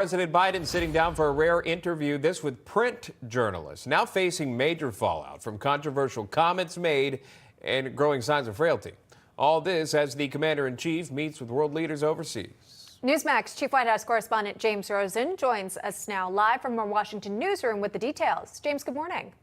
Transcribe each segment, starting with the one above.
President Biden sitting down for a rare interview, this with print journalists, now facing major fallout from controversial comments made and growing signs of frailty. All this as the commander-in-chief meets with world leaders overseas. Newsmax Chief White House Correspondent James Rosen joins us now live from our Washington newsroom with the details. James, good morning.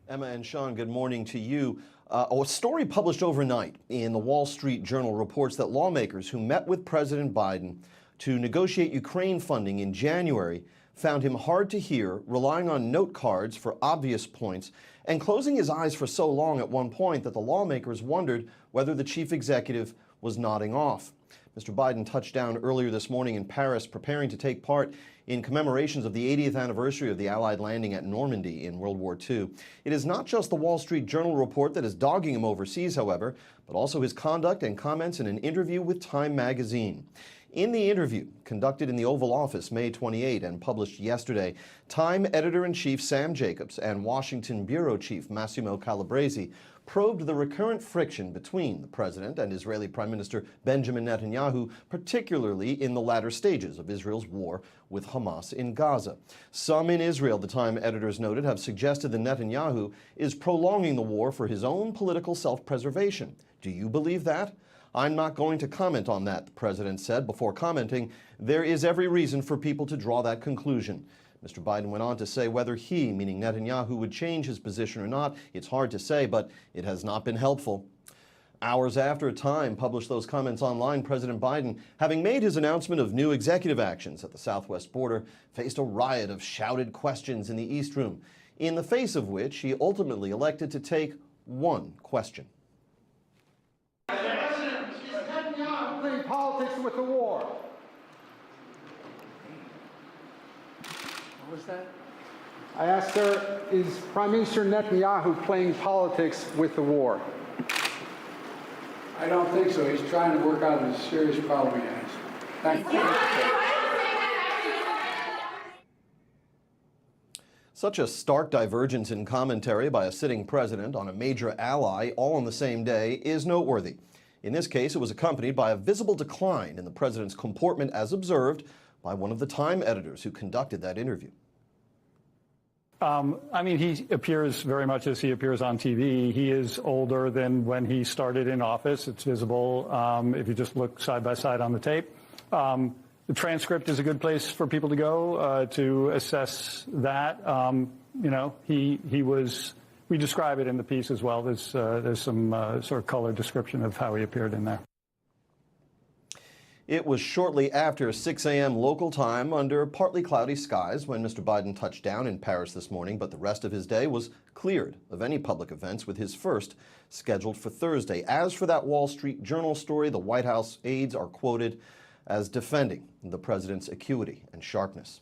Emma and Sean, good morning to you. A story published overnight in the Wall Street Journal reports that lawmakers who met with President Biden to negotiate Ukraine funding in January found him hard to hear, relying on note cards for obvious points, and closing his eyes for so long at one point that the lawmakers wondered whether the chief executive was nodding off. Mr. Biden touched down earlier this morning in Paris, preparing to take part in commemorations of the 80th anniversary of the Allied landing at Normandy in World War II. It is not just the Wall Street Journal report that is dogging him overseas, however, but also his conduct and comments in an interview with Time magazine. In the interview, conducted in the Oval Office May 28 and published yesterday, Time editor-in-chief Sam Jacobs and Washington bureau chief Massimo Calabresi probed the recurrent friction between the president and Israeli Prime Minister Benjamin Netanyahu, particularly in the latter stages of Israel's war with Hamas in Gaza. Some in Israel, the Time editors noted, have suggested that Netanyahu is prolonging the war for his own political self-preservation. Do you believe that? I'm not going to comment on that, the president said before commenting, there is every reason for people to draw that conclusion. Mr. Biden went on to say whether he, meaning Netanyahu, would change his position or not, it's hard to say, but it has not been helpful. Hours after Time published those comments online, President Biden, having made his announcement of new executive actions at the southwest border, faced a riot of shouted questions in the East Room, in the face of which he ultimately elected to take one question. Politics with the war. What was that? I asked her, is Prime Minister Netanyahu playing politics with the war? I don't think so. He's trying to work out a serious problem he has. Thank you. Such a stark divergence in commentary by a sitting president on a major ally all on the same day is noteworthy. In this case, it was accompanied by a visible decline in the president's comportment as observed by one of the Time editors who conducted that interview. I mean, he appears very much as he appears on TV. He is older than when he started in office. It's visible if you just look side by side on the tape. The transcript is a good place for people to go to assess that. You know, he was... We describe it in the piece as well. There's some sort of color description of how he appeared in there. It was shortly after 6 a.m. local time under partly cloudy skies when Mr. Biden touched down in Paris this morning, but the rest of his day was cleared of any public events, with his first scheduled for Thursday. As for that Wall Street Journal story, the White House aides are quoted as defending the president's acuity and sharpness.